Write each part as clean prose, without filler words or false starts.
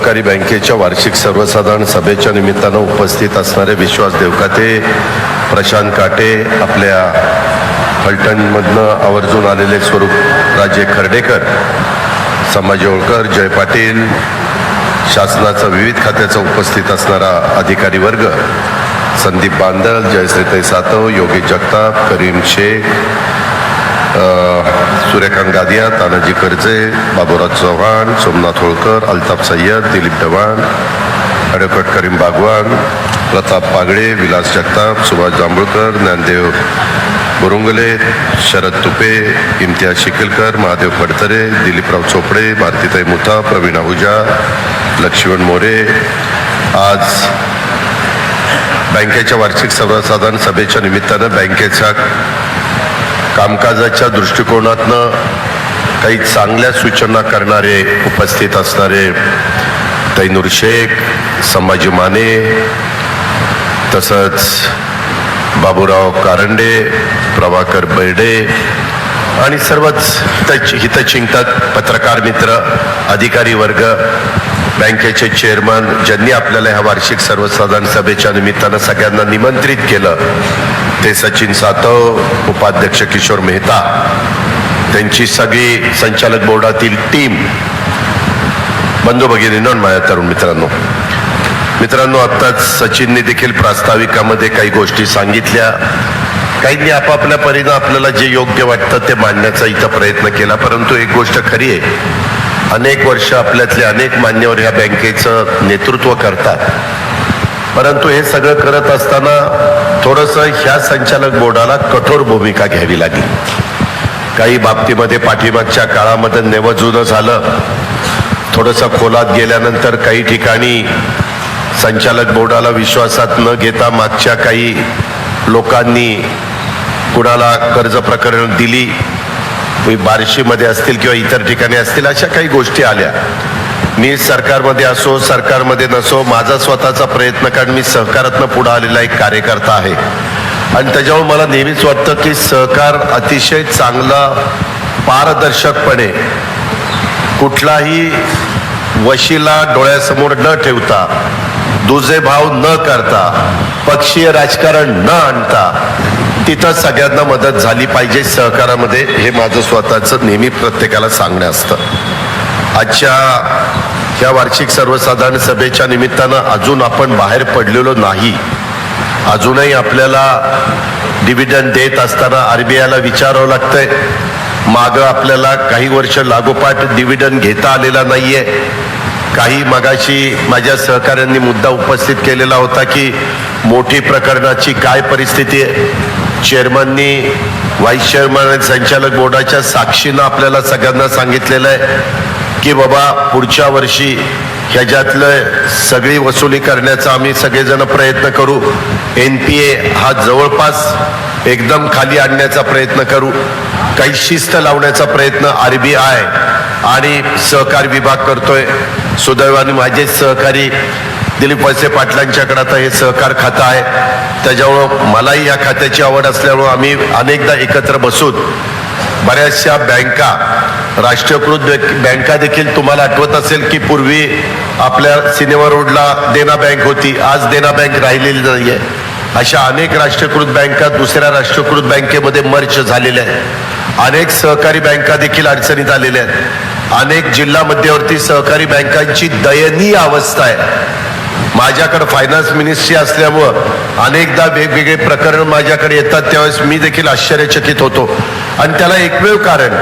सहकारी बँकेच्या वार्षिक सर्वसाधारण सभेच्या निमित्तानं उपस्थित असणारे विश्वास देवकाते, प्रशांत काटे, आपल्या फलटणमधनं आवर्जून आलेले स्वरूप राजे खर्डेकर, संभाजी होळकर, जय पाटील, शासनाचा विविध खात्याचा उपस्थित असणारा अधिकारी वर्ग, संदीप बांदल, जयश्रीताई सातव, योगेश जगताप, करीम शेख, सूर्यकांत गादिया, तानाजी कर्जे, बाबूराव चव्हाण, सोमनाथ होळकर, अल्ताफ सय्यद, दिलीप डवाण, ॲडव्होकेट करीम बागवान, प्रताप पागळे, विलास जगताप, सुभाष जांभूळकर, ज्ञानदेव बुरुंगले, शरद तुपे, इम्तियाज शिकलकर, महादेव फडतरे, दिलीपराव चोपडे, भारतीताई मुथा, प्रवीण आहुजा, लक्ष्मण मोरे. आज बँकेच्या वार्षिक सर्वसाधारण सभेच्या निमित्तानं बँकेच्या कामकाजाच्या दृष्टिकोनातनं काही चांगल्या सूचना करणारे उपस्थित असणारे तैनूर शेख, संभाजी माने, तसंच बाबूराव कारंडे, प्रभाकर बैडे आणि सर्वच हितचिंतक, पत्रकार मित्र, अधिकारी वर्ग, बँकेचे चेअरमन ज्यांनी आपल्याला ह्या वार्षिक सर्वसाधारण सभेच्या निमित्तानं सगळ्यांना निमंत्रित केलं ते सचिन सातव, उपाध्यक्ष किशोर मेहता, त्यांची सगळी संचालक बोर्डातील टीम, बंधू भगिनींनो, माझ्या तरुण मित्रांनो, आत्ताच सचिनने देखील प्रास्ताविकामध्ये काही गोष्टी सांगितल्या. काहींनी आपापल्या परीनं आपल्याला जे योग्य वाटतं ते मांडण्याचा इथं प्रयत्न केला. परंतु एक गोष्ट खरी आहे, अनेक वर्ष आपल्यातले अनेक मान्यवर ह्या बँकेचं नेतृत्व करतात. परंतु हे सगळं करत असताना थोडंसं ह्या संचालक बोर्डाला कठोर भूमिका घ्यावी लागली. काही बाबतीमध्ये पाठीमागच्या काळामध्ये नेवजुनं झालं. थोडंसं खोलात गेल्यानंतर काही ठिकाणी संचालक बोर्डाला विश्वासात न घेता मागच्या काही लोकांनी कुणाला कर्ज प्रकरण दिली, बार्शीमध्ये असतील किंवा इतर ठिकाणी असतील, अशा काही गोष्टी आल्या. मी सरकारमध्ये असो सरकारमध्ये नसो, माझा स्वतःचा प्रयत्न, कारण मी सहकारातनं पुढे आलेला एक कार्यकर्ता आहे आणि त्याच्यावर मला नेहमीच वाटतं की सहकार अतिशय चांगला पारदर्शकपणे कुठलाही वशिला डोळ्यासमोर न ठेवता, दुजे भाव न करता, पक्षीय राजकारण न आणता तिथं सगळ्यांना मदत झाली पाहिजे सहकारामध्ये, हे माझं स्वतःचं नेहमी प्रत्येकाला सांगणं असतं. आजच्या ह्या वार्षिक सर्वसाधारण सभेच्या निमित्तानं अजून आपण बाहेर पडलेलो नाही. अजूनही आपल्याला डिव्हिडंड देत असताना RBIला विचारावं लागतंय. मागं आपल्याला काही वर्ष लागोपाठ डिव्हिडंड घेता आलेला नाहीये. काही मगाशी माझ्या सहकाऱ्यांनी मुद्दा उपस्थित केलेला होता की मोठी प्रकरणाची काय परिस्थिती आहे. चेअरमननी, व्हाईस चेअरमन आणि संचालक बोर्डाच्या साक्षीनं आपल्याला सगळ्यांना सांगितलेलं आहे की बाबा पुढच्या वर्षी ह्याच्यातलं सगळी वसुली करण्याचा आम्ही सगळेजण प्रयत्न करू. NPA हा जवळपास एकदम खाली आणण्याचा प्रयत्न करू. काही शिस्त लावण्याचा प्रयत्न RBI आणि सहकार विभाग करतोय. सुदैवाने माझे सहकारी दिलीप वळसे पाटलांच्याकडे आता हे सहकार खातं आहे, त्याच्यामुळं मलाही या खात्याची आवड असल्यामुळं आम्ही अनेकदा एकत्र बसून बऱ्याचशा बँका, राष्ट्रीयकृत बँका देखील, तुम्हाला आठवत असेल की पूर्वी आपल्या सिनेमा रोडला देना बँक होती, आज देना बँक राहिलेली नाही आहे. अशा अनेक राष्ट्रीयकृत बँका दुसऱ्या राष्ट्रीयकृत बँकेमध्ये मर्ज झालेल्या आहेत. अनेक सहकारी बँका देखील अडचणीत आलेल्या आहेत. अनेक जिल्हा मध्यवर्ती सहकारी बँकांची दयनीय अवस्था आहे. माझ्याकडे फायनान्स मिनिस्ट्री असल्यामुळं अनेकदा वेगवेगळे प्रकरण माझ्याकडे येतात, त्यावेळेस मी देखील आश्चर्यचकित होतो. आणि त्याला एकमेव कारण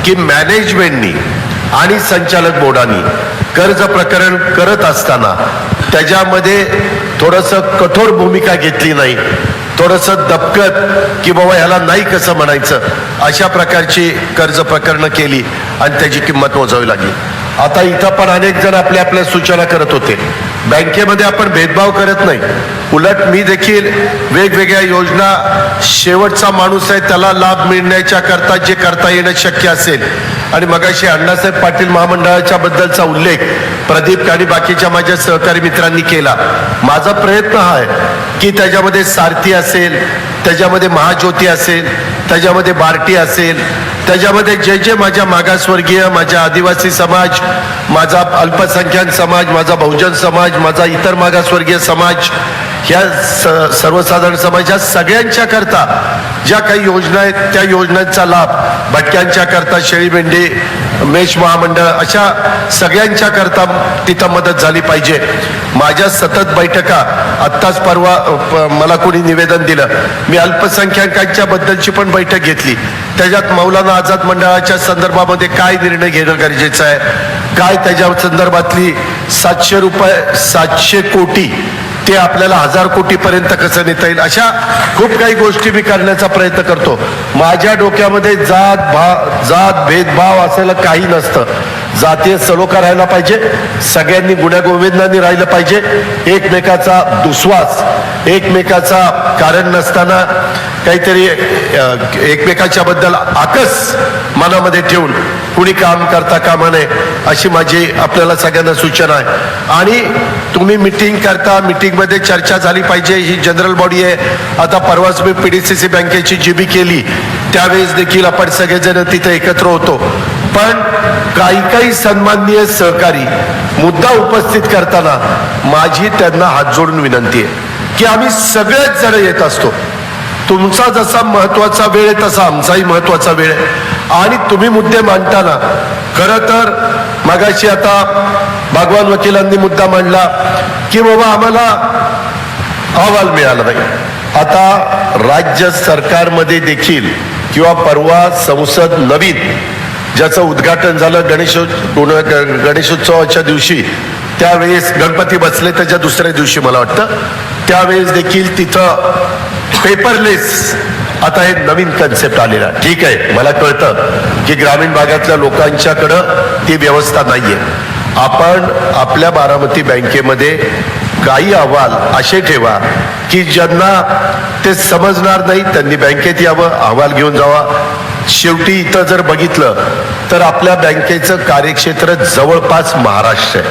की मॅनेजमेंटनी आणि संचालक बोर्डानी कर्ज प्रकरण करत असताना त्याच्यामध्ये थोडंसं कठोर भूमिका घेतली नाही, थोडंसं दबकत की बाबा ह्याला नाही कसं म्हणायचं, अशा प्रकारची कर्ज प्रकरणं केली आणि त्याची किंमत मोजावी लागली. आता इथं पण अनेक जण आपल्या आपल्या सूचना करत होते. बँकेमध्ये आपण भेदभाव करत नाही, उलट मी देखील वेगवेगळ्या योजना, शेवटचा माणूस आहे त्याला लाभ मिळण्याच्या करता जे करता येणं शक्य असेल. आणि मगाशी अण्णासाहेब पाटील महामंडळाच्या बद्दलचा उल्लेख प्रदीप आणि बाकीच्या माझ्या सहकारी मित्रांनी केला. माझा प्रयत्न हा आहे की त्याच्यामध्ये सारथी असेल, त्याच्यामध्ये महाज्योती असेल, त्याच्यामध्ये बार्टी असेल, त्याच्यामध्ये जे जे माझ्या मागासवर्गीय, माझ्या आदिवासी समाज, माझा अल्पसंख्याक समाज, माझा बहुजन समाज, माझा इतर मागासवर्गीय समाज, ह्या सर्वसाधारण समाज, या सगळ्यांच्या करता ज्या काही योजना आहेत त्या योजनांचा लाभ भटक्यांच्या करता, शेळी मेंढी मेष महामंडळ अशा सगळ्यांच्या करता तिथं मदत झाली पाहिजे. माझ्या सतत बैठका, आत्ताच परवा मला कोणी निवेदन दिलं, मी अल्पसंख्याकांच्या बद्दलची पण बैठक घेतली. त्याच्यात मौलाना आझाद मंडळाच्या संदर्भामध्ये काय निर्णय घेणं गरजेचं आहे, काय त्याच्या संदर्भातली 700 कोटी ते आपल्याला 1000 कोटीपर्यंत कसं नेता येईल, अशा खूप काही गोष्टी मी करण्याचा प्रयत्न करतो. माझ्या डोक्यामध्ये जात भेदभाव असायला काही नसतं. जातीय सलोखा राहायला पाहिजे, सगळ्यांनी गुण्यागोविंदांनी राहिलं पाहिजे, एकमेकाचा दुस्वास, एकमेकाचा कारण नसताना काहीतरी एकमेकाच्या बद्दल आकस मनामध्ये ठेवून कुणी काम करता कामा नये, अशी माझी आपल्याला सगळ्यांना सूचना आहे. आणि तुम्ही मिटिंग करता, मिटिंगमध्ये चर्चा झाली पाहिजे, ही जनरल बॉडी आहे. आता परवाच मी PDCC बँकेची GB केली, त्यावेळेस देखील आपण सगळेजण तिथे एकत्र होतो. पण काही सन्माननीय सहकारी मुद्दा उपस्थित करताना माझी त्यांना हात जोडून विनंती आहे की आम्ही सगळेच जण येत असतो. तुमचा जसा महत्वाचा वेळ आहे तसा आमचाही महत्वाचा वेळ आहे. आणि तुम्ही मुद्दे मांडताना खरं तर मगाशी आता भगवान वकिलांनी मुद्दा मांडला की बाबा आम्हाला अहवाल मिळाला नाही. आता राज्य सरकारमध्ये देखील किंवा परवा संसद नवीन ज्याचं उद्घाटन झालं गणेशोत्सवाच्या दिवशी, त्यावेळेस गणपती बसले त्याच्या दुसऱ्या दिवशी मला वाटतं, त्यावेळेस देखील तिथं पेपरलेस आता हे नवीन कन्सेप्ट आलेला. ठीक आहे, मला कळतं की ग्रामीण भागातल्या लोकांच्याकडं ती व्यवस्था नाहीये. आपण आपल्या बारामती बँकेमध्ये काही अहवाल असे ठेवा की ज्यांना ते समजणार नाही त्यांनी बँकेत यावं, अहवाल घेऊन जावा. शेवटी इथं जर बघितलं तर आपल्या बँकेचं कार्यक्षेत्र जवळपास महाराष्ट्र आहे,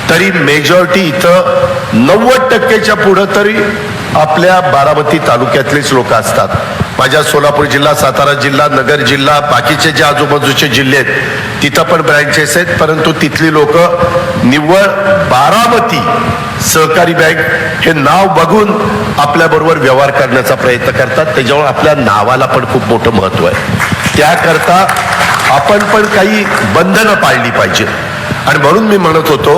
तरी मेजॉरिटी इथं 90%च्या पुढं तरी आपल्या बारामती तालुक्यातलेच लोक असतात. माझ्या सोलापूर जिल्हा, सातारा जिल्हा, नगर जिल्हा, बाकीचे जे आजूबाजूचे जिल्हे आहेत तिथं पण ब्रँचेस आहेत, परंतु तिथली लोक निव्वळ बारामती सहकारी बँक हे नाव बघून आपल्याबरोबर व्यवहार करण्याचा प्रयत्न करतात. त्याच्यामुळे आपल्या नावाला पण खूप मोठं महत्व आहे. त्याकरता आपण पण काही बंधनं पाळली पाहिजे. आणि म्हणून मी म्हणत होतो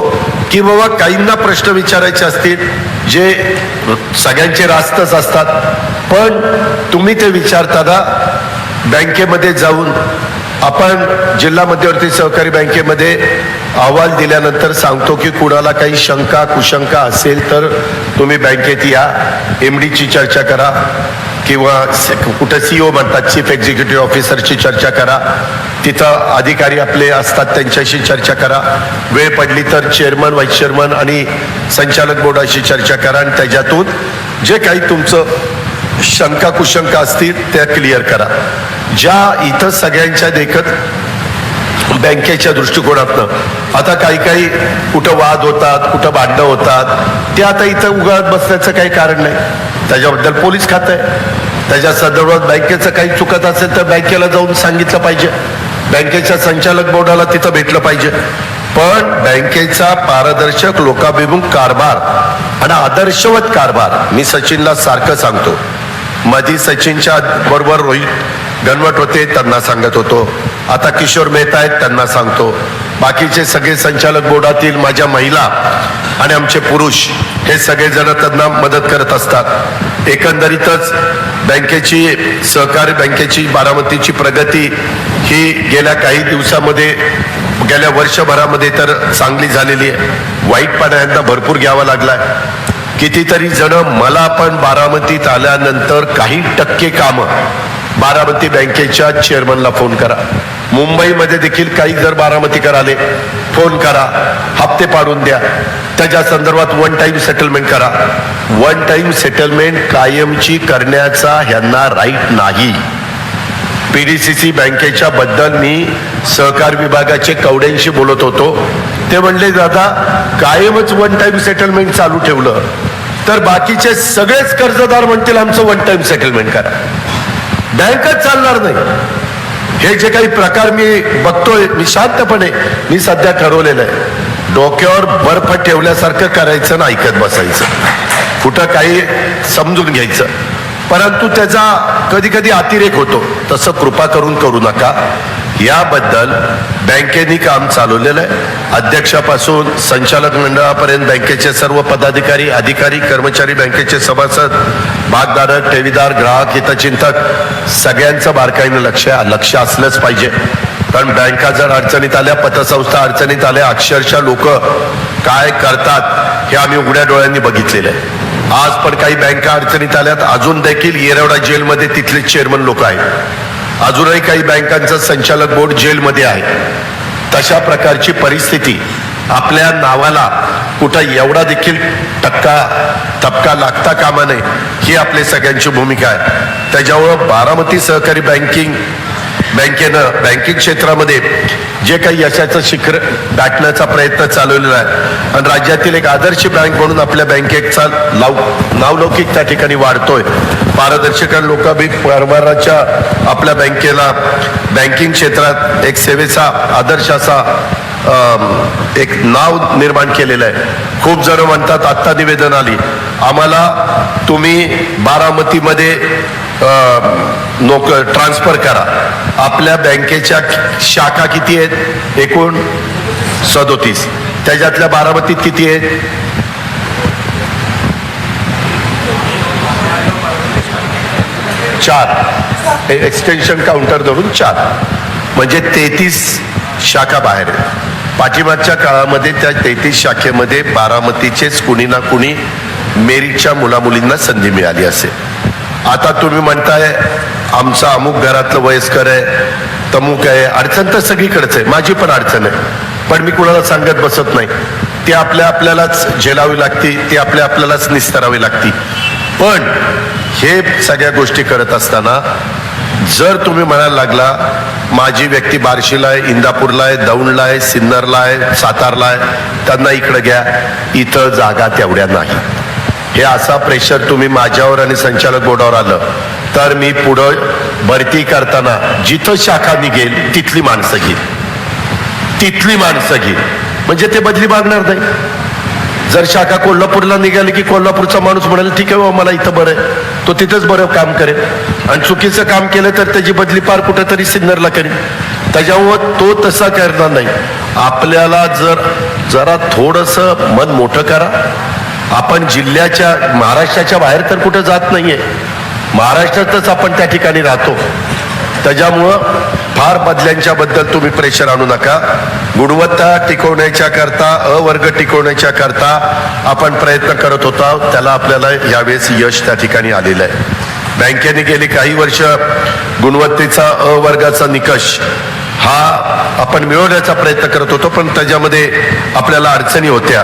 की बाबा काहींना प्रश्न विचारायचे असतील जे सगळ्यांचे रास्तच असतात, पण तुम्ही ते विचारताना बँकेमध्ये जाऊन आपण जिल्हा मध्यवर्ती सहकारी बँकेमध्ये अहवाल दिल्यानंतर सांगतो की कुणाला काही शंका कुशंका असेल तर तुम्ही बँकेत या, MD ची चर्चा करा किंवा कुठं CEO म्हणतात चीफ एक्झिक्युटिव्ह ऑफिसरची चर्चा करा, तिथं अधिकारी आपले असतात त्यांच्याशी चर्चा करा, वेळ पडली तर चेअरमन, व्हाईस चेअरमन आणि संचालक बोर्डाशी चर्चा करा आणि त्याच्यातून जे काही तुमचं शंका कुशंका असतील त्या क्लिअर करा. ज्या इथं सगळ्यांच्या देखत बँकेच्या दृष्टिकोनातनं आता काही कुठं वाद होतात, कुठं भांडणं होतात, ते आता इथं उगाळत बसण्याचं काही कारण नाही. त्याच्याबद्दल पोलीस खातं आहे, त्याच्या संदर्भात बँकेचं काही चुकत असेल तर बँकेला जाऊन सांगितलं पाहिजे, बँकेच्या संचालक बोर्डाला तिथं भेटलं पाहिजे. पण बँकेचा पारदर्शक लोकाभिमुख कारभार आणि आदर्शवत कारभार मी सचिनला सारखं सांगतो. मधी सचिनच्या बरोबर रोहित गणवट होते त्यांना सांगत होतो, आता किशोर मेहता आहेत त्यांना सांगतो, बाकीचे सगळे संचालक बोर्डातील माझ्या महिला आणि आमचे पुरुष हे सगळेजण त्यांना मदत करत असतात. एकंदरीतच बँकेची सहकारी बँकेची बारामतीची प्रगती ही गेल्या काही दिवसामध्ये, गेल्या वर्षभरामध्ये तर चांगली झालेली आहे. वाईटपणा यांना भरपूर घ्यावा लागलाय. कितीतरी जण मला पण बारामतीत आल्यानंतर काही टक्के कामं बारामती बँकेच्या चेअरमनला फोन करा, मुंबईमध्ये देखील काही जर बारामतीकर आले फोन करा, हप्ते पाडून द्या, त्याच्या संदर्भात वन टाइम सेटलमेंट करा. वन टाइम सेटलमेंट कायमची करण्याचा ह्यांना राईट नाही. PDCC बँकेच्या बद्दल मी सहकार विभागाचे कवड्यांशी बोलत होतो, ते म्हणले दादा कायमच वन टाइम सेटलमेंट चालू ठेवलं तर बाकीचे सगळेच कर्जदार म्हणतील आमचं वन टाइम सेटलमेंट करा. बँकच चालणार नाही. हे जे काही प्रकार मी बघतोय, मी शांतपणे मी सध्या ठरवलेलं आहे, डोक्यावर बर्फ ठेवल्यासारखं करायचं ना ऐकत बसायचं, कुठं काही समजून घ्यायचं, परंतु त्याचा कधी कधी अतिरेक होतो. तसं कृपा करून करू नका. याबद्दल बँकेनी काम चालवलेलं आहे. अध्यक्षापासून संचालक मंडळापर्यंत बँकेचे सर्व पदाधिकारी, अधिकारी, कर्मचारी, बँकेचे सभासद, भागधारक, ठेवीदार, ग्राहक, हितचिंतक सगळ्यांचं बारकाईनं लक्ष असलंच पाहिजे. कारण बँका जर अडचणीत आल्या, पतसंस्था अडचणीत आल्या, अक्षरशः लोक काय करतात हे आम्ही उघड्या डोळ्यांनी बघितलेलं आहे. आज पण काही बँका अडचणीत आल्यात. अजून देखील येरवडा जेलमध्ये तिथले चेअरमन लोक आहेत. अजूनही काही बँकांचं संचालक बोर्ड जेलमध्ये आहे. तशा प्रकारची परिस्थिती आपल्या नावाला कुठं एवढा देखील तबका लागता कामा नये, ही आपली सगळ्यांची भूमिका आहे. त्याच्यामुळं बारामती सहकारी बँकेनं बँकिंग क्षेत्रामध्ये जे काही यशाचं शिखर गाठण्याचा प्रयत्न चालवलेला आहे आणि राज्यातील एक आदर्श बँक म्हणून आपल्या बँकेचा नावलौकिक त्या ठिकाणी वाढतोय. पारदर्शक लोकाभिक कारभाराच्या आपल्या बँकेला बँकिंग क्षेत्रात एक सेवेचा आदर्श असा एक नाव निर्माण केलेलं आहे. खूप जण म्हणतात, आत्ता निवेदन आली आम्हाला, तुम्ही बारामतीमध्ये ट्रान्सफर करा. आपल्या बँकेच्या शाखा किती आहेत? एकूण 37. त्याच्यातल्या बारामतीत किती आहेत? 4. एक्सटेन्शन काउंटर धरून 4, म्हणजे 33 शाखा बाहेर आहेत. पाठीमागच्या काळामध्ये त्या 33 शाखेमध्ये बारामतीचेच कुणी ना कुणी मेरिटच्या मुलामुलींना संधी मिळाली असेल. आता तुम्ही म्हणताय आमचा अमुक घरातलं वयस्कर आहे, तमुक आहे. अडचण तर सगळीकडेच आहे, माझी पण अडचण आहे, पण मी कुणाला सांगत बसत नाही. ती आपल्यालाच झेलावी लागती, ती आपल्यालाच निस्तरावी लागती. पण हे सगळ्या गोष्टी करत असताना जर तुम्ही म्हणायला लागला माझी व्यक्ती बार्शीला आहे, इंदापूरला आहे, दौंडला आहे, सिन्नरला आहे, सातारला आहे, त्यांना इकडे घ्या, इथं जागा तेवढ्या नाही, हे असा प्रेशर तुम्ही माझ्यावर आणि संचालक बोर्डावर आलं तर मी पुढं भरती करताना जिथं शाखा निघेल तिथली माणसं घेईल, म्हणजे ते बदली मागणार नाही. जर शाखा कोल्हापूरला निघाली की कोल्हापूरचा माणूस म्हणाल ठीक आहे बाबा मला इथं बरं आहे, तो तिथंच बरं काम करेल, आणि चुकीचं काम केलं तर त्याची बदली पार कुठंतरी सिन्नरला करेल. त्याच्यामुळं तो तसा करणार नाही. आपल्याला जरा थोडंसं मन मोठं करा. आपण जिल्ह्याच्या, महाराष्ट्राच्या बाहेर तर कुठं जात नाहीये, महाराष्ट्रातच आपण त्या ठिकाणी राहतो. त्याच्यामुळं फार बदल्यांच्या बद्दल तुम्ही प्रेशर आणू नका. गुणवत्ता टिकवण्याच्या करता, अवर्ग टिकवण्याच्या करता आपण प्रयत्न करत होता, त्याला आपल्याला यावेळेस यश त्या ठिकाणी आलेलं आहे. बँकेने गेली काही वर्ष गुणवत्तेचा अवर्गाचा निकष हा आपण मिळवण्याचा प्रयत्न करत होतो, पण त्याच्यामध्ये आपल्याला अडचणी होत्या.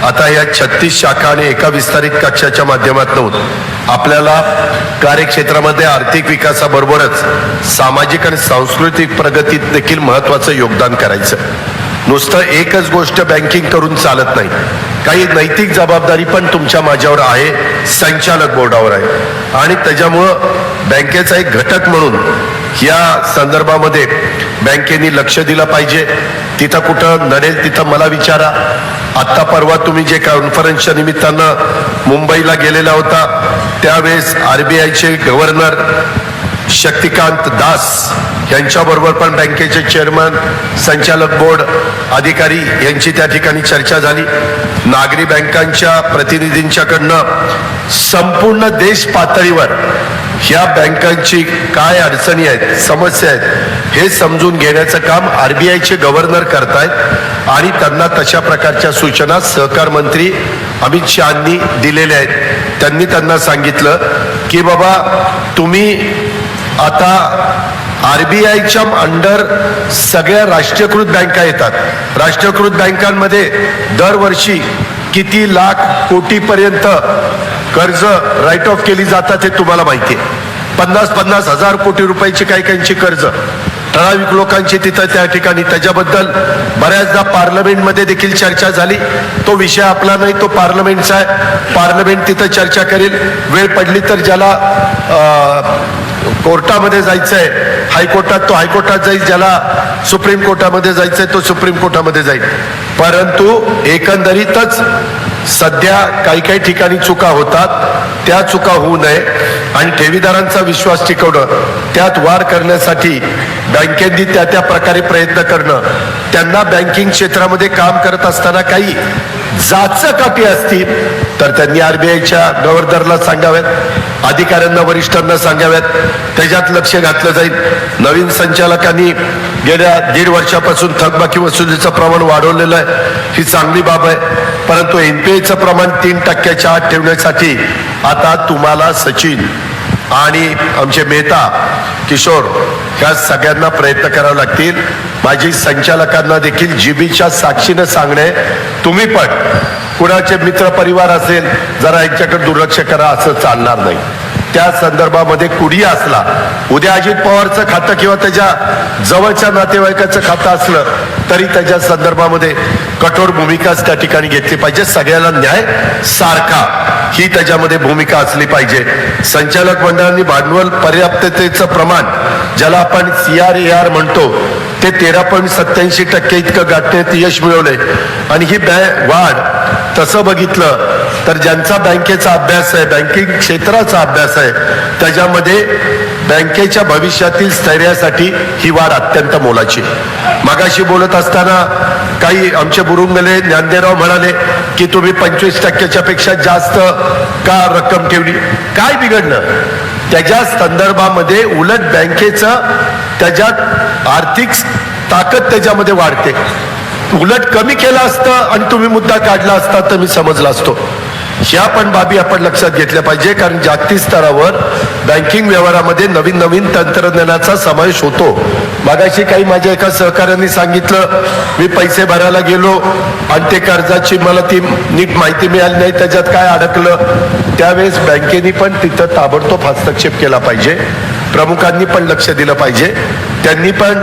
आता या 36 शाखा आणि एका विस्तारित कक्षाच्या माध्यमातून आपल्याला कार्यक्षेत्रामध्ये आर्थिक विकासाबरोबरच सामाजिक आणि सांस्कृतिक प्रगतीत देखील महत्वाचं योगदान करायचं. नुसतं एकच गोष्ट बँकिंग करून चालत नाही, काही नैतिक जबाबदारी पण तुमच्या माझ्यावर आहे, संचालक बोर्डावर आहे. आणि त्याच्यामुळं बँकेचा एक घटक म्हणून या संदर्भामध्ये बँकेने लक्ष दिलं पाहिजे. तिथं कुठं नडेल तिथं मला विचारा. आत्ता परवा तुम्ही जे कॉन्फरन्सच्या निमित्तानं मुंबईला गेलेला होता त्यावेळेस RBIचे गव्हर्नर शक्तिकांत दास यांच्याबरोबर पण बँकेचे चेअरमन, संचालक बोर्ड अधिकारी यांची त्या ठिकाणी चर्चा झाली. नागरी बँकांच्या प्रतिनिधींच्याकडनं संपूर्ण देश पातळीवर ह्या बँकांची काय अडचणी आहेत, समस्या आहेत हे समजून घेण्याचं काम RBIचे गव्हर्नर करतायत आणि त्यांना तशा प्रकारच्या सूचना सहकार मंत्री अमित शहांनी दिलेल्या आहेत. त्यांनी त्यांना सांगितलं की बाबा तुम्ही आता RBIच्या अंडर सगळ्या राष्ट्रीयकृत बँका येतात. राष्ट्रीयकृत बँकांमध्ये दरवर्षी किती लाख कोटीपर्यंत कर्ज राईट ऑफ केली जातात हे तुम्हाला माहिती आहे. 50-50 हजार कोटी रुपयाची काहींची कर्ज ठराविक लोकांची तिथं त्या ठिकाणी. त्याच्याबद्दल बऱ्याचदा पार्लमेंटमध्ये देखील चर्चा झाली. तो विषय आपला नाही, तो पार्लमेंटचा आहे. पार्लमेंट तिथं चर्चा करेल. वेळ पडली तर ज्याला कोर्टामध्ये जायचंय हायकोर्टात तो हायकोर्टात जाईल, ज्याला सुप्रीम कोर्टामध्ये जायचंय तो सुप्रीम कोर्टामध्ये जाईल. परंतु एकंदरीतच सध्या काही काही ठिकाणी चुका होतात, त्या चुका होऊ नये आणि ठेवीदारांचा विश्वास टिकवणं, त्यात वाढ करण्यासाठी बँकेंनी त्या त्या प्रकारे प्रयत्न करणं, त्यांना बँकिंग क्षेत्रामध्ये काम करत असताना काही जाचकाठी असतील तर त्यांनी आरबीआयच्या गव्हर्नरला सांगाव्यात, अधिकाऱ्यांना वरिष्ठांना सांगाव्यात, त्याच्यात लक्ष घातलं जाईल. नवीन संचालकांनी गेल्या 1.5 वर्षापासून थकबाकी वसुलीचं प्रमाण वाढवलेलं आहे, ही चांगली बाब आहे. परंतु एनपीएचं प्रमाण 3% आत ठेवण्यासाठी आता तुम्हाला सचिन आणि आमचे मेहता किशोर ह्या सगळ्यांना प्रयत्न करावे लागतील. माझी संचालकांना देखील जीबीच्या साक्षीनं सांगणे, तुम्ही पण कुणाचे मित्र परिवार असेल जरा यांच्याकडे दुर्लक्ष करा, असं चालणार नाही. त्या संदर्भामध्ये कुणी असला, उद्या अजित पवारचं खातं किंवा त्याच्या जवळच्या नातेवाईकाचं खातं असलं तरी त्याच्या संदर्भामध्ये कठोर भूमिकाच त्या ठिकाणी घेतली पाहिजे. सगळ्याला न्याय सारखा ही त्याच्यामध्ये भूमिका असली पाहिजे. संचालक मंडळांनी भांडवल पर्याप्ततेचं प्रमाण, ज्याला आपण CRAR म्हणतो, ते 13.87% इतकं गाठण्यात यश मिळवलंय. आणि ही वाढ तसं बघितलं तर ज्यांचा बँकेचा अभ्यास आहे, बँकिंग क्षेत्राचा अभ्यास आहे, त्याच्यामध्ये बँकेच्या भविष्यातील स्थैर्यासाठी ही वाढ अत्यंत मोलाची. मगाशी बोलत असताना काही आमचे बुरुंगले ज्ञानदेवराव म्हणाले की तुम्ही 25%च्या पेक्षा जास्त का रक्कम ठेवली, काय बिघडलं? त्याच्या संदर्भामध्ये उलट बँकेचं त्याच्यात आर्थिक ताकद त्याच्यामध्ये वाढते. उलट कमी केलं असतं आणि तुम्ही मुद्दा काढला असता तर मी समजला असतो. ह्या पण बाबी आपण लक्षात घेतल्या पाहिजे, कारण जागतिक स्तरावर बँकिंग व्यवहारामध्ये नवीन नवीन तंत्रज्ञानाचा समावेश होतो. मागाशी काही माझ्या एका सहकार्याने सांगितलं, मी पैसे भरायला गेलो आणि ते कर्जाची मला ती नीट माहिती मिळाली नाही, त्याच्यात काय अडकलं. त्यावेळेस बँकेने पण तिथं ताबडतोब हस्तक्षेप केला पाहिजे. प्रमुखांनी पण लक्ष दिलं पाहिजे. त्यांनी पण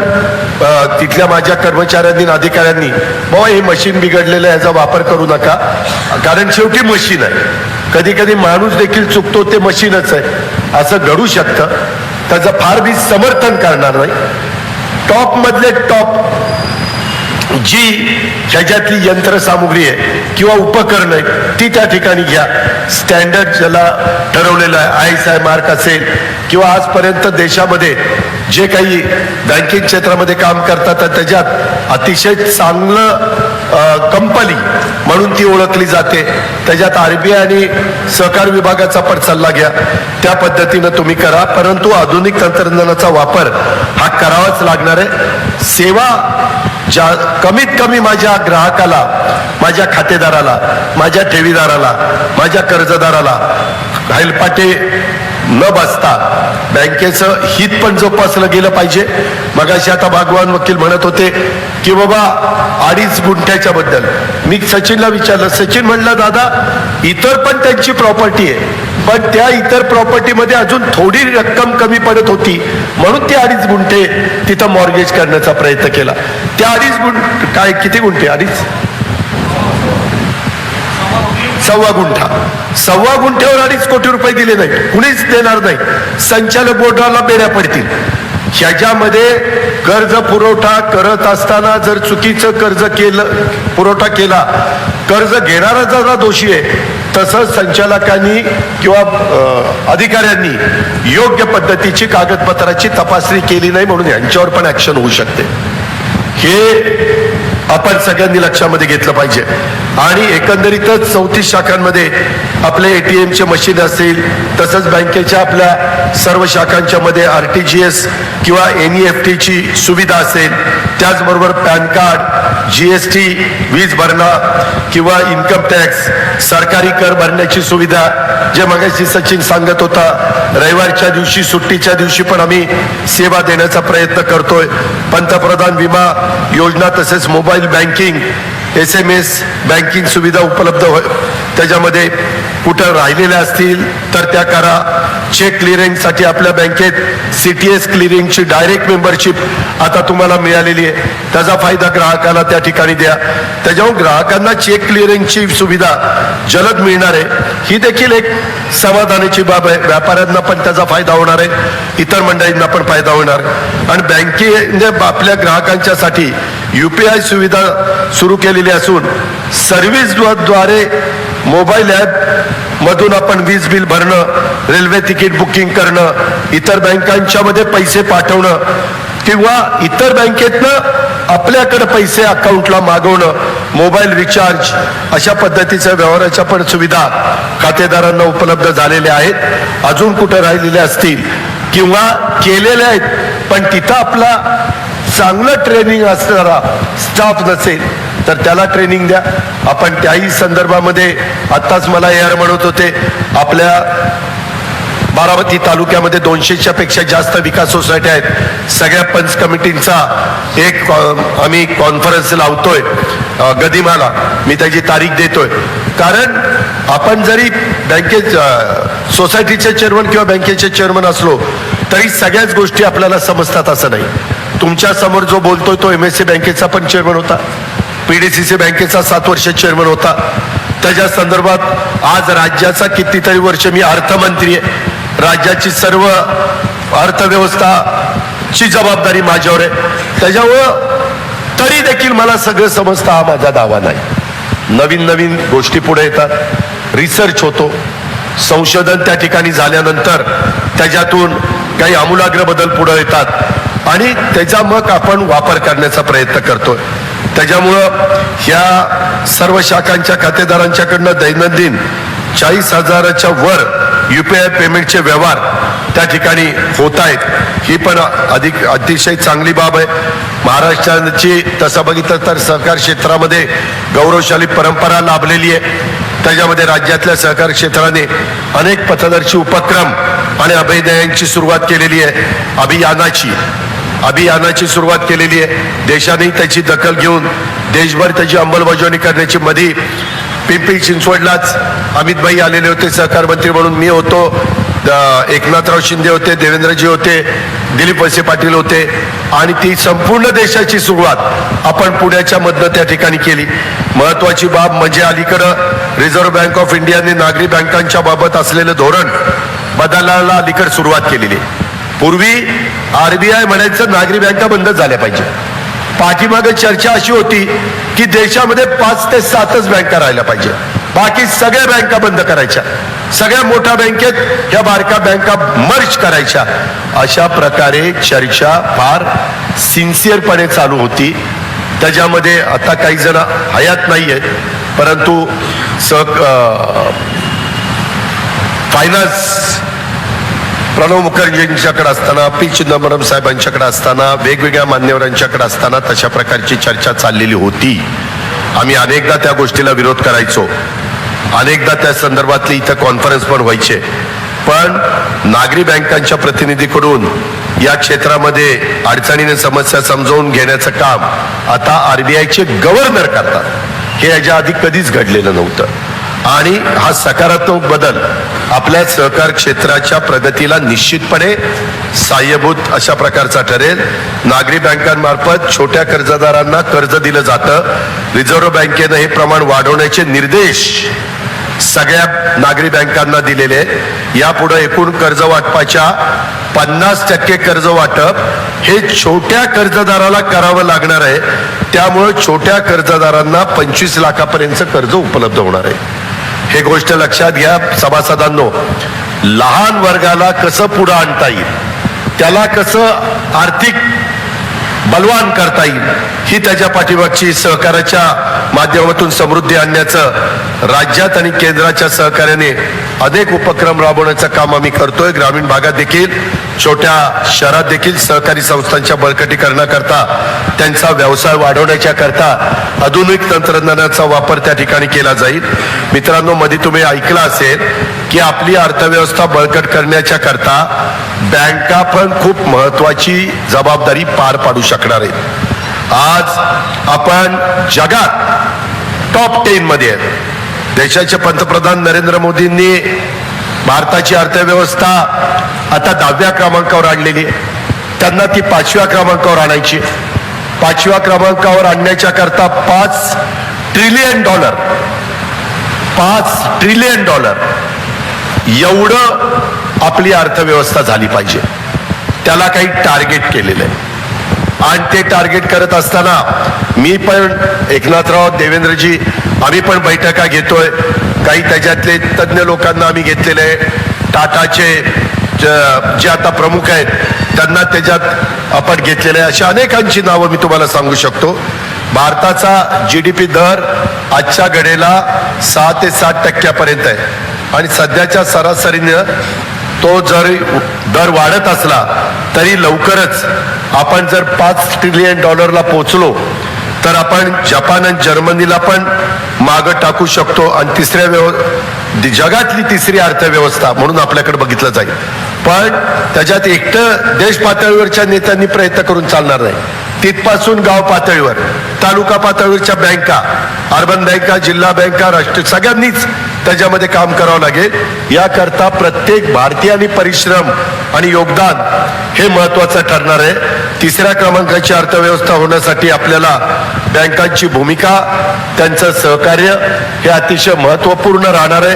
तिथल्या माझ्या कर्मचाऱ्यांनी अधिकाऱ्यांनी, बाबा हे मशीन बिघडलेलं आहे, याचा वापर करू नका, कारण शेवटी मशीन आहे, कधी कधी माणूस देखील चुकतो, ते मशीनच आहे, असं घडू शकतं. त्याचं फार मी समर्थन करणार नाही. टॉप मधले टॉप जी ह्याच्यातली यंत्रसामुग्री आहे किंवा उपकरण आहे ती त्या ठिकाणी घ्या. स्टँडर्ड ज्याला ठरवलेलं आहे, ISI मार्क असेल किंवा आजपर्यंत देशामध्ये जे काही बँकिंग क्षेत्रामध्ये काम करतात त्याच्यात अतिशय चांगलं कंपनी म्हणून ती ओळखली जाते, त्याच्यात RBI आणि सहकार विभागाचा पण सल्ला घ्या. त्या पद्धतीनं तुम्ही करा. परंतु आधुनिक तंत्रज्ञानाचा वापर हा करावाच लागणार आहे. सेवा ज्या कमीत कमी माझ्या ग्राहकाला, माझ्या खातेदाराला, माझ्या ठेवीदाराला, माझ्या कर्जदाराला हेलपाटे न बसता बँकेचं हित पण जोपासलं गेलं पाहिजे. मगाशी आता भागवान वकील म्हणत होते की बाबा 2.5 गुंठ्याच्या बद्दल मी सचिनला विचारलं. सचिन म्हणलं, दादा इतर पण त्यांची प्रॉपर्टी आहे, पण त्या इतर प्रॉपर्टीमध्ये अजून थोडी रक्कम कमी पडत होती म्हणून ते 2.5 गुंठे तिथं मॉर्गेज करण्याचा प्रयत्न केला. त्या 2.5 गुंठे काय, किती गुंठे? 2.5 1.25 गुंठा, 1.25 गुंठ्यावर 2.5 कोटी रुपये दिले नाही, कुणीच देणार नाही. संचालक बोर्डाला बेड्या पडतील. ह्याच्यामध्ये कर्ज पुरवठा करत असताना जर चुकीचं कर्ज पुरवठा केला, कर्ज घेणारा जरा दोषी आहे, तसंच संचालकांनी किंवा अधिकाऱ्यांनी योग्य पद्धतीची कागदपत्राची तपासणी केली नाही म्हणून यांच्यावर पण ऍक्शन होऊ शकते. हे आपण सगळ्यांनी लक्षामध्ये घेतलं पाहिजे. आणि एकंदरीतच 34 शाखांमध्ये आपले ATMचे मशीन असेल, तसंच बँकेच्या आपल्या सर्व शाखांच्या मध्ये RTGS किंवा NEFTची सुविधा असेल, त्याचबरोबर पॅन कार्ड, GST, वीज भरणा किंवा इन्कम टॅक्स, सरकारी कर भरण्याची सुविधा, जे मगाशी सचिन सांगत होता, रविवारच्या दिवशी, सुट्टीच्या दिवशी पण आम्ही सेवा देण्याचा प्रयत्न करतोय. पंतप्रधान विमा योजना, तसेच मोबाईल बँकिंग, SMS बँकिंग सुविधा उपलब्ध त्याच्यामध्ये कुठं राहिलेल्या असतील तर त्या करा. चेक क्लिअरिंगसाठी आपल्या बँकेत CTS क्लिअरिंगची डायरेक्ट मेंबरशिप आता तुम्हाला मिळालेली आहे. त्याचा फायदा ग्राहकाला त्या ठिकाणी द्या. त्याच्यावर ग्राहकांना चेक क्लिअरिंगची सुविधा जलद मिळणार आहे, ही देखील एक समाधानाची बाब आहे. व्यापाऱ्यांना पण त्याचा फायदा होणार आहे, इतर मंडळींना पण फायदा होणार. आणि बँकेने आपल्या ग्राहकांच्यासाठी UPI सुविधा सुरू केलेली असून सर्व्हिसद्वारे मोबाईल ॲप मधून आपण वीज बिल भरणं, रेल्वे तिकीट बुकिंग करणं, इतर बँकांच्या मध्ये पैसे पाठवणं किंवा इतर बँकेतनं आपल्याकडे पैसे अकाउंटला मागवणं, मोबाईल रिचार्ज अशा पद्धतीच्या व्यवहाराच्या पण सुविधा खातेदारांना उपलब्ध झालेल्या आहेत. अजून कुठे राहिलेल्या असतील किंवा केलेल्या आहेत पण तिथं आपला चांगलं ट्रेनिंग असणारा स्टाफ नसेल तर त्याला ट्रेनिंग द्या. आपण त्याही संदर्भामध्ये आत्ताच मला AR म्हणत होते, आपल्या बारामती तालुक्यामध्ये 200च्या पेक्षा जास्त विकास सोसायटी आहेत. सगळ्या पंच कमिटींचा एक आम्ही कॉन्फरन्स लावतोय गदिमाला, मी त्याची तारीख देतोय. कारण आपण जरी बँकेत सोसायटीचे चेअरमन किंवा बँकेचे चेअरमन असलो तरी सगळ्याच गोष्टी आपल्याला समजतात असं नाही. तुमच्या समोर जो बोलतोय तो MSC बँकेचा पण चेअरमन होता, PDCC बँकेचा 7 वर्ष चेअरमन होता. त्याच्या संदर्भात आज राज्याचा कितीतरी वर्ष मी अर्थमंत्री आहे. राज्याची सर्व अर्थव्यवस्थाची जबाबदारी माझ्यावर आहे. त्याच्यामुळं तरी देखील मला सगळं समजतं हा माझा दावा नाही. नवीन नवीन गोष्टी पुढे येतात, रिसर्च होतो, संशोधन त्या ठिकाणी झाल्यानंतर त्याच्यातून काही आमूलाग्र बदल पुढे येतात आणि त्याचा मग आपण वापर करण्याचा प्रयत्न करतोय. त्याच्यामुळं ह्या सर्व शाखांच्या खातेदारांच्याकडनं दैनंदिन 40,000च्या वर UPI पेमेंटचे व्यवहार त्या ठिकाणी होत आहेत. ही पण अतिशय चांगली बाब आहे. महाराष्ट्राची तसं बघितलं तर सहकार क्षेत्रामध्ये गौरवशाली परंपरा लाभलेली आहे. त्याच्यामध्ये राज्यातल्या सहकार क्षेत्राने अनेक पथदर्शी उपक्रम आणि अभियानांची सुरुवात केलेली आहे. अभियानाची सुरुवात केलेली आहे. देशाने त्याची दखल घेऊन देशभर त्याची अंमलबजावणी करण्याची मध्ये पिंपरी चिंचवडलाच अमितभाई आलेले होते सहकार मंत्री म्हणून. मी होतो, एकनाथराव शिंदे होते, देवेंद्रजी होते, दिलीप वळसे पाटील होते आणि ती संपूर्ण देशाची सुरुवात आपण पुण्याच्या मधनं त्या ठिकाणी केली. महत्वाची बाब म्हणजे अलीकडं रिझर्व्ह बँक ऑफ इंडियाने नागरी बँकांच्या बाबत असलेलं धोरण बदलायला अलीकडे सुरुवात केलेली. पूर्वी RBI म्हणायचं नागरी बँका बंद झाल्या पाहिजे. पाठीमागे चर्चा अशी होती की देशामध्ये 5 ते 7च बँका राहिल्या पाहिजे, बाकी सगळ्या बँका बंद करायच्या, सगळ्या मोठ्या बँकेत ह्या बारक्या बँका मर्ज करायच्या. अशा प्रकारे चर्चा फार सिन्सिअरपणे चालू होती. त्याच्यामध्ये आता काही जण हयात नाहीये, परंतु फायनान्स प्रणव मुखर्जींच्याकडे असताना, P चिदंबरम साहेबांच्याकडे असताना, वेगवेगळ्या मान्यवरांच्याकडे असताना तशा प्रकारची चर्चा चाललेली होती. आम्ही अनेकदा त्या गोष्टीला विरोध करायचो, अनेकदा त्या संदर्भातले इथं कॉन्फरन्स पण व्हायचे. पण नागरी बँकांच्या प्रतिनिधीकडून या क्षेत्रामध्ये अडचणीने समस्या समजावून घेण्याचं काम आता RBIचे गव्हर्नर करतात. हे याच्या आधी कधीच घडलेलं नव्हतं आणि हा सकारात्मक बदल आपल्या सहकार क्षेत्राच्या प्रगतीला निश्चितपणे सहाय्यभूत अशा प्रकारचा ठरेल. नागरी बँकांमार्फत छोट्या कर्जदारांना कर्ज दिलं जातं. रिझर्व्ह बँकेनं हे प्रमाण वाढवण्याचे निर्देश सगळ्या नागरी बँकांना दिलेले आहेत. यापुढे एकूण कर्ज वाटपाच्या 50% कर्ज वाटप हे छोट्या कर्जदाराला करावं लागणार आहे. त्यामुळे छोट्या कर्जदारांना 25 लाखापर्यंत कर्ज उपलब्ध होणार आहे. हे गोष्ट लक्षात घ्या सभासदांनो. लहान वर्गाला कसं पुढे आणता येईल, त्याला कसं आर्थिक बलवान करता येईल, ही त्याच्या पाठीमागची सहकाराच्या माध्यमातून समृद्धी आणण्याचं राज्यात आणि केंद्राच्या सहकार्याने अनेक उपक्रम राबवण्याचं काम आम्ही करतोय. ग्रामीण भागात देखील, छोट्या शहरात देखील सहकारी संस्थांच्या बळकटीकरणाकरता, त्यांचा व्यवसाय वाढवण्याच्या करता आधुनिक तंत्रज्ञानाचा वापर त्या ठिकाणी केला जाईल. मित्रांनो, मध्ये तुम्ही ऐकलं असेल की आपली अर्थव्यवस्था बळकट करण्याच्या करता बँका पण खूप महत्वाची जबाबदारी पार पाडू शकणार आहेत. आज आपण जगात टॉप 10 मध्ये आहेत. देशाचे पंतप्रधान नरेंद्र मोदींनी भारताची अर्थव्यवस्था आता 10व्या क्रमांकावर आणलेली आहे. त्यांना ती 5व्या क्रमांकावर आणायची. 5व्या क्रमांकावर आणण्याच्या करता $5 ट्रिलियन $5 ट्रिलियन एवढं आपली अर्थव्यवस्था झाली पाहिजे. त्याला काही टार्गेट केलेलं आहे आणि ते टार्गेट करत असताना मी पण एकनाथराव देवेंद्रजी आम्ही पण बैठका घेतोय. काही त्याच्यातले तज्ज्ञ लोकांना आम्ही घेतलेले आहे. टाटाचे जे आता प्रमुख आहेत त्यांना त्याच्यात आपण घेतलेले आहे. अशा अनेकांची नावं मी तुम्हाला सांगू शकतो. भारताचा GDP दर आजच्या घडीला 6 ते 7% आहे आणि सध्याच्या सरासरीनं तो जर दर वाढत असला तरी लवकरच आपण जर $5 ट्रिलियन पोहोचलो तर आपण जपान आणि जर्मनीला पण मागं टाकू शकतो आणि जगातली तिसरी अर्थव्यवस्था म्हणून आपल्याकडे बघितलं जाईल. पण त्याच्यात एकटं देश पातळीवरच्या नेत्यांनी प्रयत्न करून चालणार नाही. तिथपासून गाव पातळीवर, तालुका पातळीवरच्या बँका, अर्बन बँका, जिल्हा बँका, राष्ट्रीय सगळ्यांनीच त्याच्यामध्ये काम करावं लागेल. याकरता प्रत्येक भारतीयाने परिश्रम आणि योगदान हे महत्वाचं ठरणार आहे. 3ऱ्या क्रमांकाची अर्थव्यवस्था होण्यासाठी आपल्याला बँकांची भूमिका, त्यांचं सहकार्य हे अतिशय महत्वपूर्ण राहणार आहे.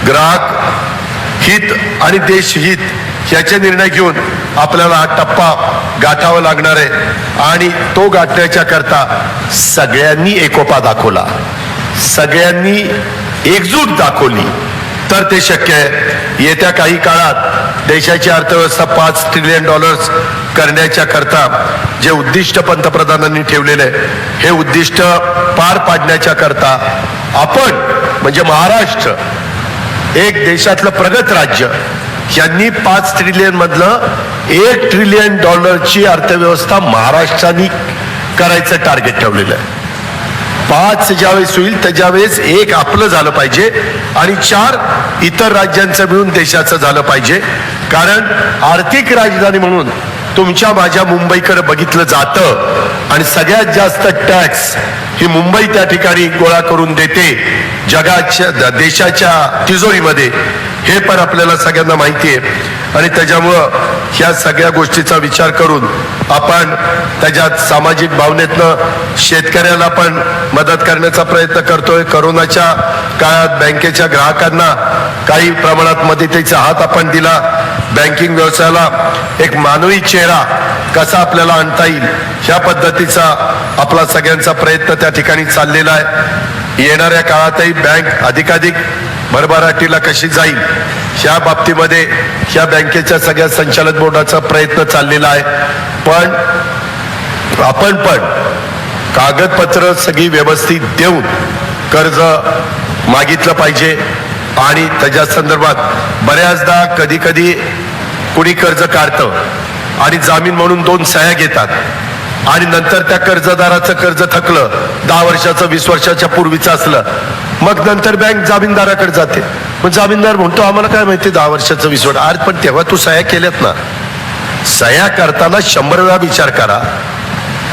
ग्राहक हित आणि देश हित याचे निर्णय घेऊन आपल्याला हा टप्पा गाठावा लागणार आहे आणि तो गाठण्याच्या करता सगळ्यांनी एकोपा दाखवला, सगळ्यांनी एकजूट दाखवली तर ते शक्य आहे. येत्या काही काळात देशाची अर्थव्यवस्था $5 ट्रिलियन करण्याच्या करता जे उद्दिष्ट पंतप्रधानांनी ठेवलेले आहे हे उद्दिष्ट पार पाडण्याच्या करता आपण म्हणजे महाराष्ट्र एक देशातलं प्रगत राज्य यांनी $5 ट्रिलियन मधलं $1 ट्रिलियन अर्थव्यवस्था महाराष्ट्राने करायचं टार्गेट ठेवलेलं आहे. 5 ज्यावेळेस होईल त्यावेळेस 1 आपलं झालं पाहिजे आणि 4 इतर राज्यांचं मिळून देशाचं झालं पाहिजे. कारण आर्थिक राजधानी म्हणून तुमच्या माझ्या मुंबईकडे बघितलं जातं आणि सगळ्यात जास्त टॅक्स ही मुंबई त्या ठिकाणी गोळा करून देते जगाच्या देशाच्या तिजोरीमध्ये. हे पण आपल्याला सगळ्यांना माहिती आहे आणि त्याच्यामुळं ह्या सगळ्या गोष्टीचा विचार करून आपण त्याच्यात सामाजिक भावनेतनं शेतकऱ्याला पण मदत करण्याचा प्रयत्न करतोय. करोनाच्या काळात बँकेच्या ग्राहकांना काही प्रमाणात मदतीचा हात आपण दिला. बँकिंग व्यवसायाला एक मानवी चेहरा कसा आपल्याला आणता येईल ह्या पद्धतीचा आपला सगळ्यांचा प्रयत्न त्या ठिकाणी चाललेला आहे. येणाऱ्या काळातही बँक अधिकाधिक भरभराटीला कशी जाईल ह्या बाबतीमध्ये ह्या बँकेच्या सगळ्या संचालक बोर्डाचा प्रयत्न चाललेला आहे. पण आपण पण कागदपत्र सगळी व्यवस्थित देऊन कर्ज मागितलं पाहिजे आणि त्याच्या संदर्भात बऱ्याचदा कधी कधी कुणी कर्ज काढतं आणि जामीन म्हणून 2 सह्या घेतात आणि नंतर त्या कर्जदाराचं कर्ज थकलं 10 वर्षाचं 20 वर्षाच्या पूर्वीचं असलं मग नंतर बँक जामीनदाराकडे जाते. मग जामीनदार म्हणतो आम्हाला काय माहिती 10 वर्षाचं 20 वर्ष. आज पण तेव्हा तू सह्या केल्यात ना. सह्या करताना 100 वेळा विचार करा.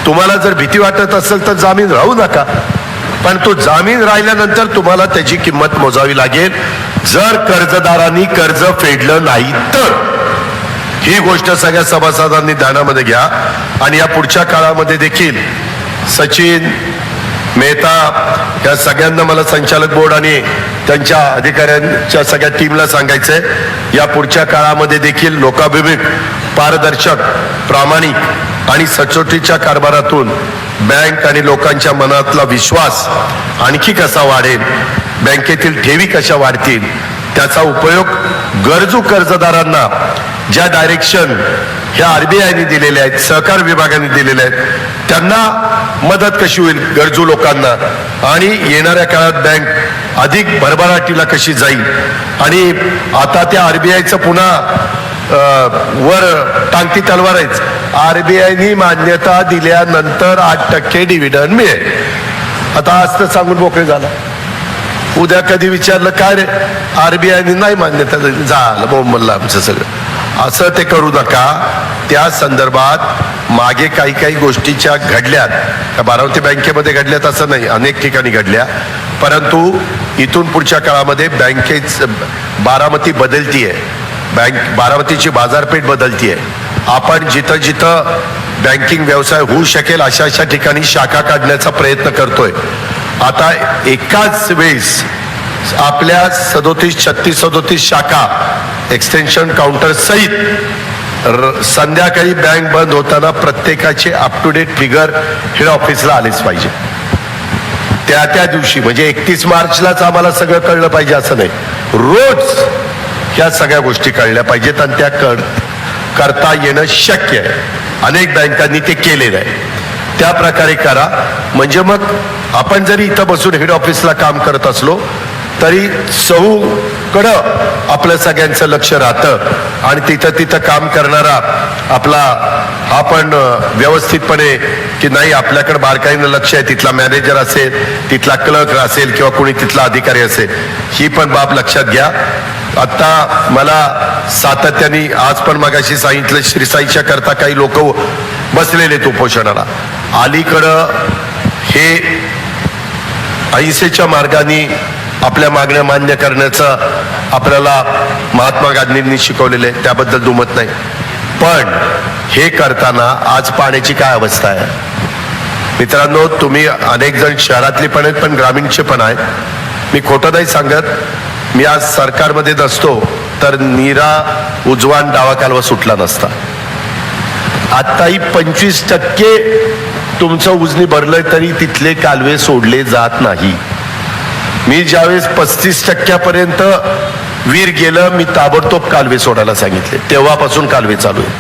तुम्हाला जर भीती वाटत असेल तर जामीन राहू नका. पण तो जामीन राहिल्यानंतर तुम्हाला त्याची किंमत मोजावी लागेल. जर कर्जदारांनी कर्ज फेडलं नाही तर ही गोष्ट सगळ्या सभासदांनी ध्यानामध्ये घ्या. आणि या पुढच्या काळामध्ये देखील सचिन मेहता या सगळ्यांना मला संचालक बोर्ड आणि त्यांच्या अधिकाऱ्यांच्या सगळ्या टीमला सांगायचंय या पुढच्या काळामध्ये देखील लोकाभिमुख, पारदर्शक, प्रामाणिक आणि सचोटीच्या कारभारातून बँक आणि लोकांच्या मनातला विश्वास आणखी कसा वाढेल, बँकेतील ठेवी कशा वाढतील, त्याचा उपयोग गरजू कर्जदारांना ज्या डायरेक्शन ह्या RBIने दिलेल्या आहेत, सहकार विभागाने दिलेल्या आहेत त्यांना मदत कशी होईल गरजू लोकांना आणि येणाऱ्या काळात बँक अधिक भरभराटीला कशी जाईल. आणि आता त्या RBIचं पुन्हा वर टांगती तलवार आहेच. RBIने मान्यता दिल्यानंतर 8% डिव्हिडंड मिळेल. आता आज तर सांगून मोकळे झाला. उद्या कधी विचारलं काय रे RBIने नाही मान्यता दिली झालं बोंबललं आमचं सगळं. असं ते करू नका. त्या संदर्भात मागे काही गोष्टीच्या घडल्यात, बारामती बँकेमध्ये घडल्यात असं नाही, अनेक ठिकाणी घडल्या. परंतु इथून पुढच्या काळामध्ये बारामती बदलतीये, बारामतीची बाजारपेठ बदलतीये. आपण जिथं जिथं बँकिंग व्यवसाय होऊ शकेल अशा अशा ठिकाणी शाखा काढण्याचा प्रयत्न करतोय. आता एकाच वेळेस आपल्या 37 शाखा एक्सटेन्शन काउंटर सहित संध्याकाळी बँक बंद होताना प्रत्येकाचे up to date figure head ऑफिसला आलेच पाहिजे. त्या दिवशी म्हणजे 31 मार्चलाच आम्हाला सगळं कळलं पाहिजे असं नाही, रोज ह्या सगळ्या गोष्टी कळल्या पाहिजेत आणि त्या करता येणं शक्य आहे. अनेक बँकांनी ते केलेलं आहे. त्या प्रकारे करा. म्हणजे मग आपण जरी इथं बसून हेड ऑफिसला काम करत असलो तरी चहूकडं आपलं सगळ्यांचं लक्ष राहतं आणि तिथं काम करणारा आपला हा पण व्यवस्थितपणे की नाही आपल्याकडे बारकाईनं लक्ष आहे. तिथला मॅनेजर असेल, तिथला क्लर्क असेल किंवा कोणी तिथला अधिकारी असेल, ही पण बाब लक्षात घ्या. आता मला सातत्याने आज पण मगाशी सांगितलं श्रीसाईच्या करता काही लोक बसलेले उपोषणाला. अलीकडं हे अहिंसेच्या मार्गाने आपल्या मागण्या मान्य करण्याचं आपल्याला महात्मा गांधींनी शिकवलेलं आहे, त्याबद्दल दुमत नाही. पण हे करताना आज पाण्याची काय अवस्था आहे मित्रांनो? तुम्ही अनेक जण शहरातले पण आहेत पण ग्रामीणचे पण आहेत. मी खोटं नाही सांगत. मी आज सरकारमध्ये नसतो तर नीरा उजवान डावा कालवा सुटला नसता. आताही 25% तुमचं उजनी भरलंय तरी तिथले कालवे सोडले जात नाही. मी ज्यावेळेस 35% वीर गेलं मी ताबडतोब कालवे सोडायला सांगितले, तेव्हापासून कालवे चालू आहे.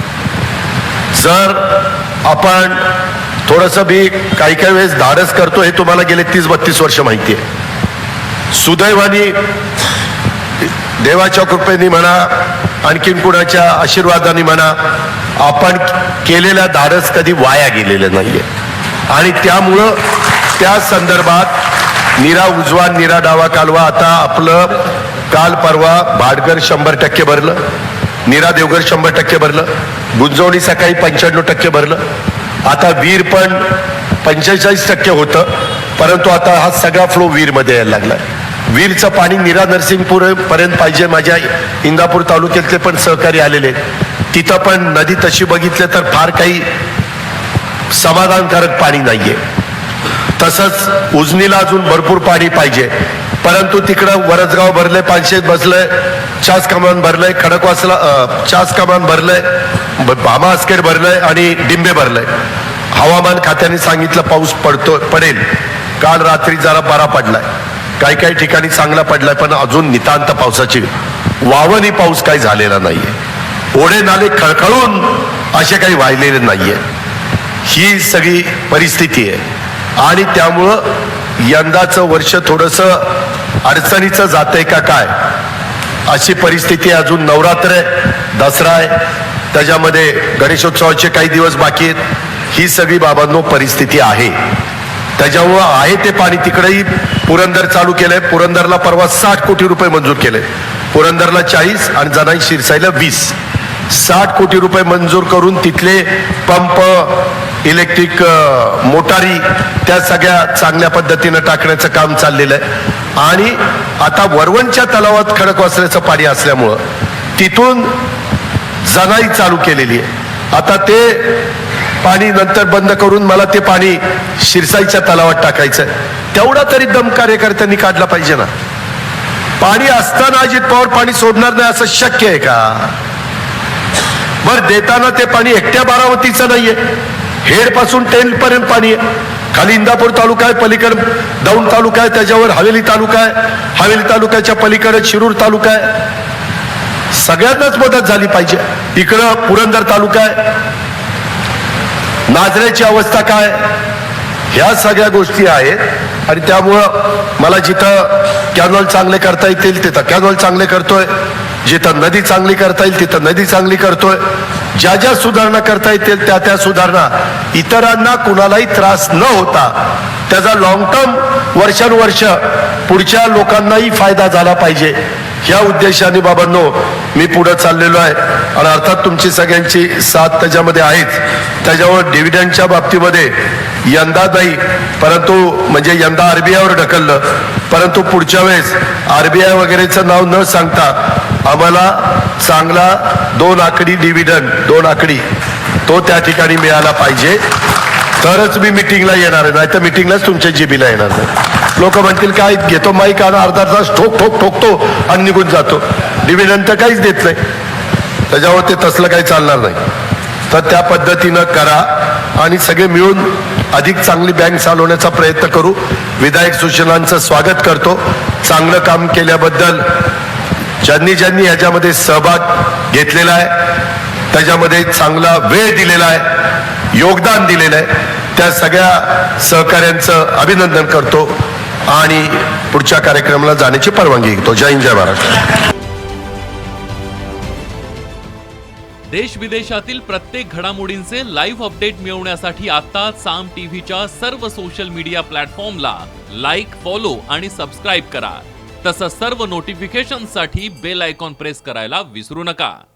जर आपण थोडंसं बी काही वेळेस धाडस करतो हे तुम्हाला गेले 30-32 वर्ष माहिती आहे. सुदैवाने देवाच्या कृपेने म्हणा आणखीन कुणाच्या आशीर्वादाने म्हणा आपण केलेल्या धाडस कधी वाया गेलेलं नाहीये आणि त्यामुळं त्या संदर्भात नीरा उजवा नीरा डावा कालवा आता आपलं काल परवा भाटघर 100% भरलं, नीरा देवघर 100% भरलं, गुंजवणी सकाळी 95% भरलं. आता वीर पण 45% होतं, परंतु आता हा सगळा फ्लो वीर मध्ये यायला लागलाय. वीरचं पाणी नीरा नरसिंगपूर पर्यंत पाहिजे. माझ्या इंदापूर तालुक्यातले पण सहकारी आलेले, तिथं पण नदी तशी बघितलं तर फार काही समाधानकारक पाणी नाहीये. तसंच उजनीला अजून भरपूर पाणी पाहिजे, परंतु तिकडं वरसगाव भरलंय, पानशेत बसलंय, चास कमान भरलंय, खडकवासला चास कमान भरलंय, भामास्केड भरलंय आणि डिंबे भरलंय. हवामान खात्याने सांगितलं पाऊस पडेल. काल रात्री जरा बरा पडलाय, काही ठिकाणी चांगला पडलाय, पण अजून नितांत पावसाची वावणी पाऊस काही झालेला नाहीये. ओढे नाले खळखळून असे काही वाहिलेले नाहीये. ही सगळी परिस्थिती आहे आणि त्यामुळं यंदाचं वर्ष थोडंसं अडचणीचं जातंय का काय अशी परिस्थिती. अजून नवरात्र आहे, दसरा आहे, त्याच्यामध्ये गणेशोत्सवाचे काही दिवस बाकी आहेत. ही सगळी बाबांनो परिस्थिती आहे. त्याच्यामुळं आहे ते पाणी तिकडेही पुरंदर चालू केलंय. पुरंदरला परवा 60 कोटी रुपये मंजूर केले, पुरंदरला 40 आणि जनाई शिरसाईला 20. 60 कोटी रुपये मंजूर करून तिथले पंप, इलेक्ट्रिक मोटारी त्या सगळ्या चांगल्या पद्धतीनं टाकण्याचं काम चाललेलं आहे. आणि आता वरवणच्या तलावात खडकवासल्याचं पाणी असल्यामुळं तिथून जनाई चालू केलेली आहे. आता ते पाणी नंतर बंद करून मला ते पाणी शिरसाईच्या तलावात टाकायचं आहे. तेवढा तरी दम कार्यकर्त्यांनी काढला पाहिजे ना. पाणी असताना अजित पवार पाणी सोडणार नाही असं शक्य आहे का? बर देताना ते पाणी एकट्या बारामतीचं नाहीये, हेड पासून टेन पर्यंत पाणी आहे. खाली इंदापूर तालुका आहे, पलीकडे दौंड तालुका आहे, त्याच्यावर हवेली तालुका आहे, हवेली तालुक्याच्या पलीकडे शिरूर तालुका आहे. सगळ्यांनाच मदत झाली पाहिजे. इकडं पुरंदर तालुका आहे, नाझऱ्याची अवस्था काय, ह्या सगळ्या गोष्टी आहेत. आणि त्यामुळं मला जिथं कॅनॉल चांगले करता येतील तिथं कॅनॉल चांगले करतोय, जिथं नदी चांगली करता येईल तिथं नदी चांगली करतोय. ज्या ज्या सुधारणा करता येतील त्या सुधारणा, इतरांना कुणालाही त्रास न होता त्याचा लॉंग टर्म वर्षानुवर्ष पुढच्या लोकांनाही फायदा झाला पाहिजे ह्या उद्देशाने बाबांनो मी पुढे चाललेलो आहे आणि अर्थात तुमची सगळ्यांची साथ त्याच्यामध्ये आहेच. त्याच्यावर डिव्हिडंडच्या बाबतीमध्ये यंदा नाही, परंतु म्हणजे यंदा आरबीआयवर ढकललं, परंतु पुढच्या वेळेस आरबीआय वगैरेचं नाव न सांगता आम्हाला चांगला 2 आकडी डिव्हिडंड, 2 आकडी तो त्या ठिकाणी मिळाला पाहिजे, तरच मी मिटिंगला येणार आहे. नाही तर मिटिंगलाच तुमच्या जीबीला येणार नाही. लोक म्हणतील काय घेतो माईक आणि अर्धा तास ठोकतो आणि निघून जातो, डिव्हिडंड तर काहीच देत नाही. त्याच्यावर ते तसलं काही चालणार नाही. तर त्या पद्धतीनं करा आणि सगळे मिळून अधिक चांगली बँक चालवण्याचा प्रयत्न करू. विधायक सूचनांचं स्वागत करतो. चांगलं काम केल्याबद्दल ज्यांनी ह्याच्यामध्ये सहभाग घेतलेला आहे, त्याच्यामध्ये चांगला वेळ दिलेला आहे, योगदान दिलेलं आहे, त्या सगळ्या सहकाऱ्यांचं अभिनंदन करतो आणि पुढच्या कार्यक्रमाला जाण्याची परवानगी घेतो. जय हिंद, जय महाराष्ट्र. देश विदेशातील प्रत्येक घडामोडींचे लाईव्ह अपडेट मिळवण्यासाठी आता साम टीव्हीच्या सर्व सोशल मीडिया प्लॅटफॉर्मला लाईक, फॉलो आणि सबस्क्राईब करा. तसंच सर्व नोटिफिकेशनसाठी बेल आयकॉन प्रेस करायला विसरू नका.